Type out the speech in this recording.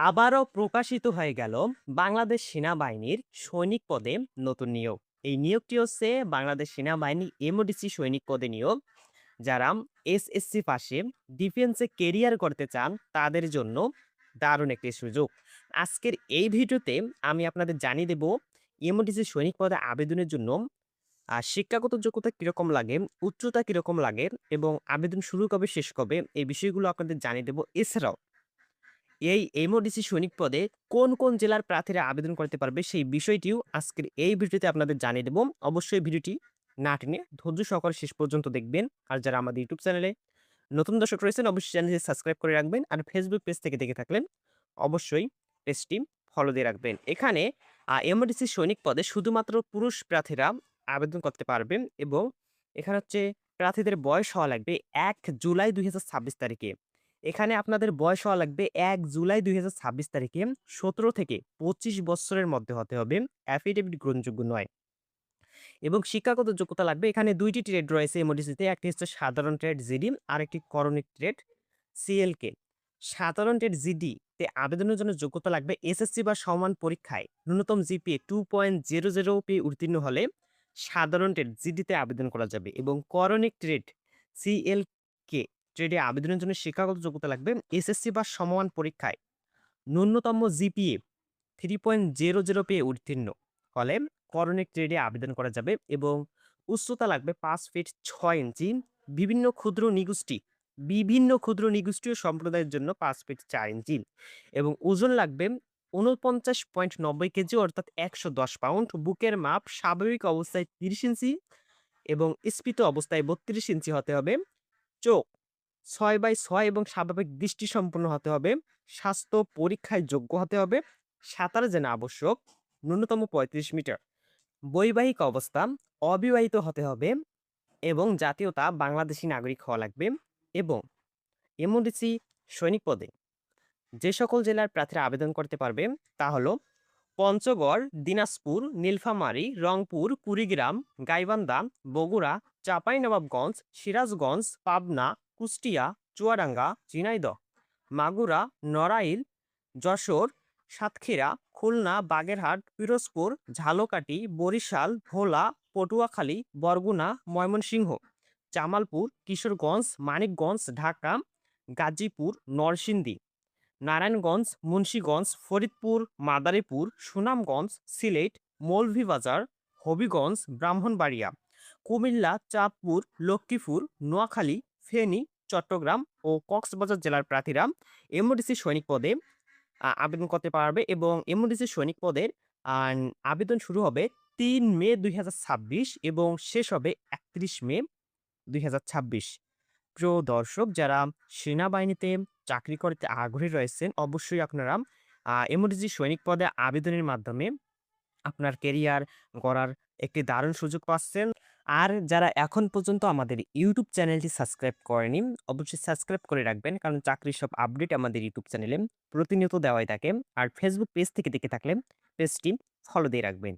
আবারও প্রকাশিত হয়ে গেল বাংলাদেশ সেনাবাহিনীর সৈনিক পদে নতুন নিয়োগ। এই নিয়োগটি হচ্ছে বাংলাদেশ সেনাবাহিনী এমওডিসি সৈনিক পদে নিয়োগ। যারা এসএসসি পাশে ডিফেন্সে কেরিয়ার করতে চান তাদের জন্য দারুণ একটি সুযোগ। আজকের এই ভিডিওতে আমি আপনাদের জানিয়ে দেব এমওডিসি সৈনিক পদে আবেদনের জন্য শিক্ষাগত যোগ্যতা কিরকম লাগে, উচ্চতা কিরকম লাগে এবং আবেদন শুরু কবে শেষ কবে এই বিষয়গুলো আপনাদের জানিয়ে দেব। এছাড়াও এই এমওডিসি সৈনিক পদে কোন জেলার প্রার্থীরা আবেদন করতে পারবে সেই বিষয়টিও আজকের এই ভিডিওতে আপনাদের জানিয়ে দেব। অবশ্যই ভিডিওটি না টেনে ধৈর্য সহকারে শেষ পর্যন্ত দেখবেন। আর যারা আমাদের ইউটিউব চ্যানেলে নতুন দর্শক রয়েছেন অবশ্যই চ্যানেলটি সাবস্ক্রাইব করে রাখবেন। আর ফেসবুক পেজ থেকে দেখে থাকলেন অবশ্যই পেজটি ফলো দিয়ে রাখবেন। এখানে এমওডিসি সৈনিক পদে শুধুমাত্র পুরুষ প্রার্থীরা আবেদন করতে পারবেন এবং এখানে হচ্ছে প্রার্থীদের বয়স হওয়া লাগবে ১ জুলাই ২০২৬ তারিখে। এখানে আপনাদের বয়স হওয়া লাগবে ১ জুলাই ২০২৬ তারিখে ১৭ থেকে ২৫ বৎসরের মধ্যে হতে হবে। অ্যাফিডেভিট গ্রহণযোগ্য নয়। এবং শিক্ষাগত যোগ্যতা লাগবে। এখানে ২ টি ট্রেড রয়েছে এমওডিসিতে। একটি হচ্ছে সাধারণ ট্রেড জিডি, আরেকটি করণিক ট্রেড সিএলকে। সাধারণ ট্রেড জিডি তে আবেদনের জন্য যোগ্যতা লাগবে এসএসসি বা সমান পরীক্ষায় ন্যূনতম জিপিএ 2.00 পেয়ে উত্তীর্ণ হলে সাধারণ ট্রেড জিডিতে আবেদন করা যাবে এবং করণিক ট্রেড সিএলকে ট্রেডে আবেদনের জন্য শিক্ষাগত যোগ্যতা লাগবে এসএসসি বা সমমান পরীক্ষায় ন্যূনতম জিপিএ 3.00 পেয়ে উত্তীর্ণ হলে করণিক ট্রেডে আবেদন করা যাবে এবং উচ্চতা লাগবে ৫ ফিট ৬ ইঞ্চি। বিভিন্ন ক্ষুদ্র নিগোষ্ঠী ও সম্প্রদায়ের জন্য ৫ ফিট ৪ ইঞ্চি এবং ওজন লাগবে ৪৯.৯০ কেজি অর্থাৎ ১১০ পাউন্ড। বুকের মাপ স্বাভাবিক অবস্থায় ৩০ ইঞ্চি এবং স্ফীত অবস্থায় ৩২ ইঞ্চি হতে হবে। চোখ ৬/৬ এবং স্বাভাবিক দৃষ্টিসম্পন্ন হতে হবে। স্বাস্থ্য পরীক্ষায় যোগ্য হতে হবে। সাঁতার জানা আবশ্যক। ন্যূনতম ৩৫ মিটার। বৈবাহিক অবস্থা অবিবাহিত হতে হবে এবং জাতীয়তা বাংলাদেশী নাগরিক হওয়া লাগবে এবং এমওডিসি সৈনিক পদে যে সকল জেলার প্রার্থীরা আবেদন করতে পারবে তা হলো পঞ্চগড়, দিনাজপুর, নীলফামারী, রংপুর, কুড়িগ্রাম, গাইবান্ধা, বগুড়া, চাঁপাইনবাবগঞ্জ, সিরাজগঞ্জ, পাবনা, কুষ্টিয়া, চুয়াডাঙ্গা, ঝিনাইদহ, মাগুরা, নড়াইল, যশোর, সাতক্ষীরা, খুলনা, বাগেরহাট, পিরোজপুর, ঝালকাঠি, বরিশাল, ভোলা, পটুয়াখালী, বরগুনা, ময়মনসিংহ, জামালপুর, কিশোরগঞ্জ, মানিকগঞ্জ, ঢাকা, গাজীপুর, নরসিংদী, নারায়ণগঞ্জ, মুন্সিগঞ্জ, ফরিদপুর, মাদারীপুর, সুনামগঞ্জ, সিলেট, মৌলভীবাজার, হবিগঞ্জ, ব্রাহ্মণবাড়িয়া, কুমিল্লা, চাঁদপুর, লক্ষ্মীপুর, নোয়াখালী, ফেনী, চট্টগ্রাম ও কক্সবাজার জেলার প্রার্থীরা এমওডিসি সৈনিক পদে আবেদন করতে পারবে এবং এমওডিসি সৈনিক পদের আ আবেদন শুরু হবে ৩ মে ২০২৬ এবং শেষ হবে ৩১ মে ২০২৬। প্রিয় দর্শক, যারা সেনাবাহিনীতে চাকরি করতে আগ্রহী রয়েছেন, অবশ্যই আপনারা এমওডিসি সৈনিক পদে আবেদনের মাধ্যমে আপনার কেরিয়ার গড়ার একটি দারুণ সুযোগ পাচ্ছেন। আর যারা এখন পর্যন্ত আমাদের ইউটিউব চ্যানেলটি সাবস্ক্রাইব করেনি, অবশ্যই সাবস্ক্রাইব করে রাখবেন। কারণ চাকরির সব আপডেট আমাদের ইউটিউব চ্যানেলে প্রতিনিয়ত দেওয়াই থাকে। আর ফেসবুক পেজ থেকে দেখে থাকলে পেজটি ফলো দিয়ে রাখবেন।